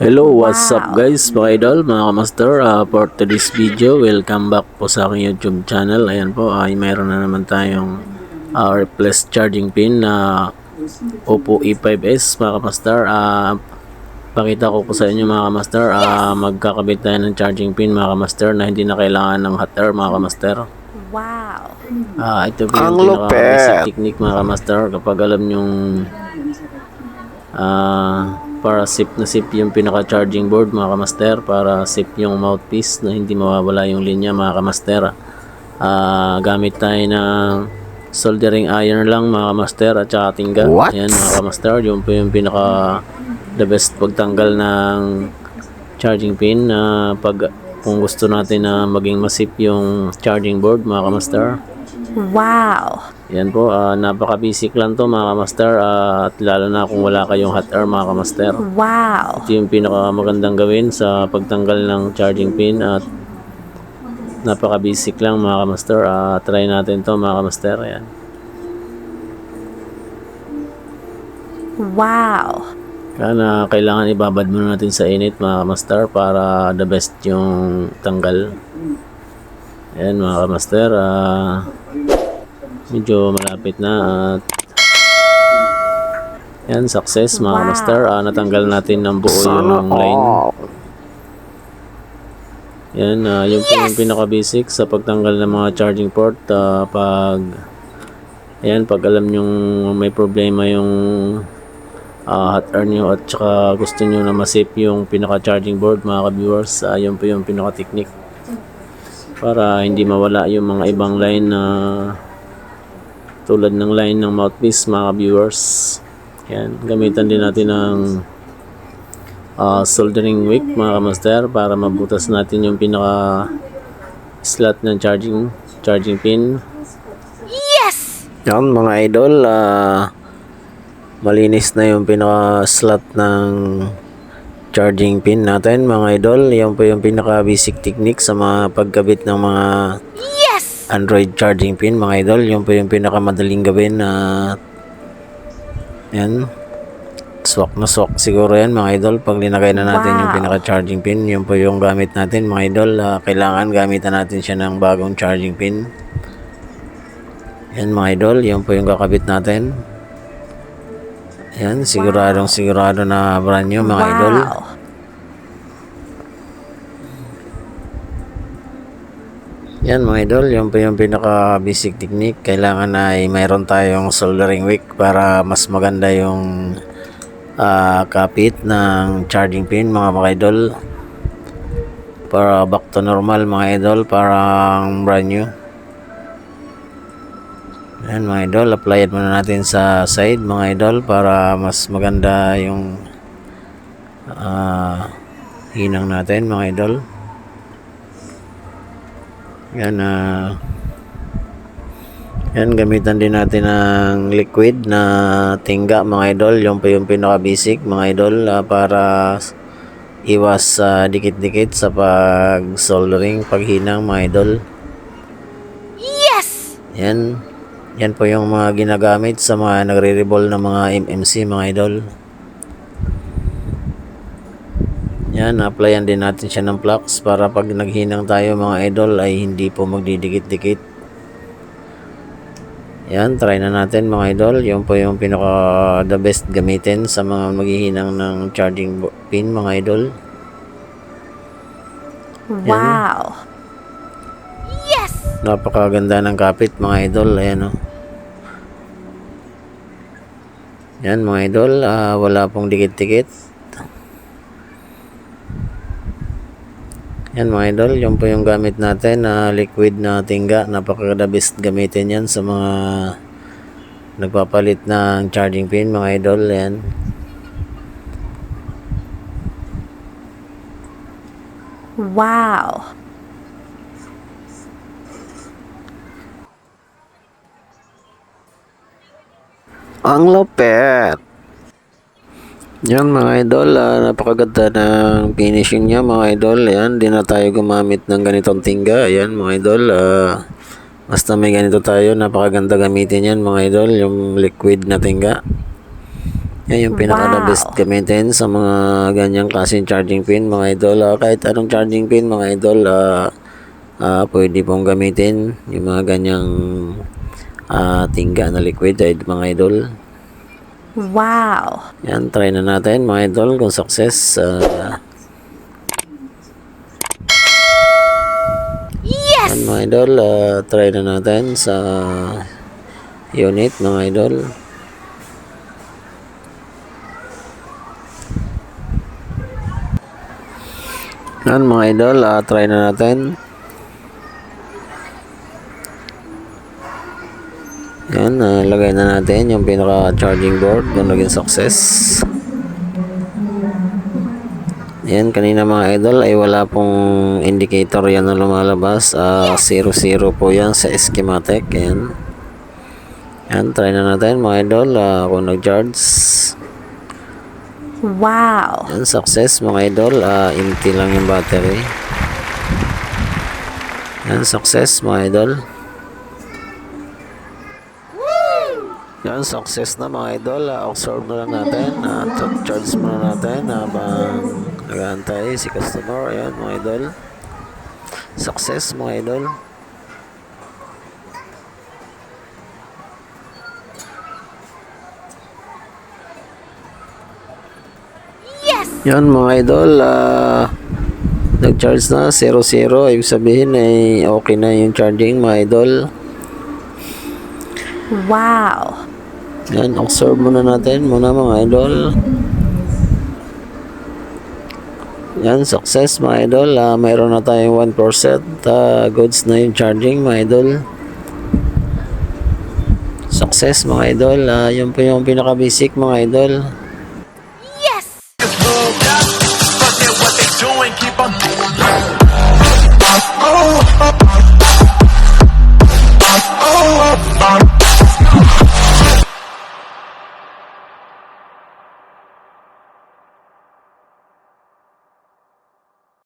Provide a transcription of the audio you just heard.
Hello, what's up Wow! guys, mga idol, mga kamaster. For today's video, welcome back po sa aking YouTube channel. Ayan po, ay mayroon na naman tayong replace charging pin na Oppo E5s, mga kamaster. Pakita ko po sa inyo, mga kamaster, magkakabit tayo ng charging pin, mga kamaster, na hindi na kailangan ng hot air, mga kamaster. Wow! Ito po yung Ang pinaka-basic lupet. technique, mga kamaster, kapag alam yung para safe na safe yung pinaka charging board, mga kamaster, para safe yung mouthpiece na hindi mawawala yung linya, mga kamaster. Gamit tayo ng soldering iron lang, mga kamaster, at saka tingga. What? Ayan, mga kamaster, yun po yung pinaka the best pagtanggal ng charging pin na kung gusto natin na maging masip yung charging board, mga kamaster. Wow! Yan po, napaka-basic lang to, mga kamaster, at lalo na kung wala kayong hot air, mga kamaster. Wow! Ito yung pinakamagandang gawin sa pagtanggal ng charging pin at napaka-basic lang, mga kamaster. Try natin to, mga kamaster. Ayan. Wow! Kailangan ibabad muna natin sa init, mga kamaster, para the best yung tanggal. Ayan, mga kamaster, medyo malapit na at yan, success, mga Wow. kamaster. Natanggal natin ng buo Sana yung line. all. Yan, yun po yung pinaka-basic sa pagtanggal ng mga charging port. Pag alam nyong may problema yung hot air nyo at saka gusto nyo na masip yung pinaka-charging board, mga ka-viewers, yun po yung pinaka-technique para hindi mawala yung mga ibang line na tulad ng line ng mouthpiece, mga viewers. Yan, gamitan din natin ng soldering wick, mga kamaster, para mabutas natin yung pinaka slot ng charging pin. Yes! Yan, mga idol, malinis na yung pinaka slot ng charging pin natin, mga idol. Yan po yung pinaka basic technique sa mga pagkabit ng mga Android charging pin, mga idol. Yun po yung pinakamadaling gawin. Yan, swak na swak siguro yan, mga idol, pag linagay na natin yung pinaka charging pin. Yun po yung gamit natin, mga idol. Kailangan gamitan natin siya ng bagong charging pin. Yan, mga idol, yun po yung kakabit natin. Yan, sigurado na brand new, mga idol. Wow! Yan, mga idol, yun po yung pinaka basic technique. Kailangan ay mayroon tayong soldering wick para mas maganda yung kapit ng charging pin, mga idol, para back to normal, mga idol, parang brand new. Yan, mga idol, apply muna natin sa side, mga idol, para mas maganda yung hinang natin, mga idol. Yan, yan, gamitan din natin ng liquid na tingga, mga idol. Yung pa yung pinaka basic, mga idol, para iwas dikit-dikit sa pag soldering, paghinang, mga idol. Yes! Yan po yung mga ginagamit sa mga nagre-revolve ng mga MMC, mga idol. Yan, applyan din natin siya ng flux para pag naghinang tayo, mga idol, ay hindi po magdidikit-dikit. Yan, try na natin, mga idol. Yun po yung pinaka the best gamitin sa mga maghihinang ng charging pin, mga idol. Wow! Yes! Napakaganda ng kapit, mga idol. Ayan, oh. Yan, mga idol, wala pong dikit-dikit. Yan, mga idol, yun po yung gamit natin na liquid na tingga. Napaka-the best gamitin yan sa mga nagpapalit ng charging pin, mga idol. Yan. Wow! Ang lupet. Yan, mga idol, napakaganda ng finishing niya, mga idol. Yan, di na tayo gumamit ng ganitong tingga. Yan, mga idol, basta may ganito tayo, napakaganda gamitin yan, mga idol, yung liquid na tingga. Yan yung pinaka the best gamitin sa mga ganyang klaseng charging pin mga idol. Kahit anong charging pin mga idol, pwede pong gamitin yung mga ganyang tingga na liquid mga idol. Wow. Yan, try na natin mga idol kung success. Yes! Yan mga idol, try na natin sa unit mga idol. Yan mga idol, try na natin. Yan, lagay na natin yung pinaka charging board kung naging success. Yan, kanina mga idol ay wala pong indicator yan na lumalabas. 0 po yan sa schematic. Yan. Yan, try na natin mga idol kung nag-charge. Wow. Yan, success mga idol. Empty lang yung battery. Yan, success mga idol. Yan, success na mga idol. Observe na lang natin. Charge muna natin habang nag-aantay si customer. Ayan mga idol. Success mga idol. Yes! Yan mga idol. Nag-charge na 0. Ibig sabihin ay okay na yung charging mga idol. Wow. Yan, observe muna natin muna mga idol. Yan, success mga idol. Mayroon na tayong 1% goods na yung charging mga idol. Success mga idol. Yun po yung pinaka basic mga idol. Yes! Forget what they doing, keep on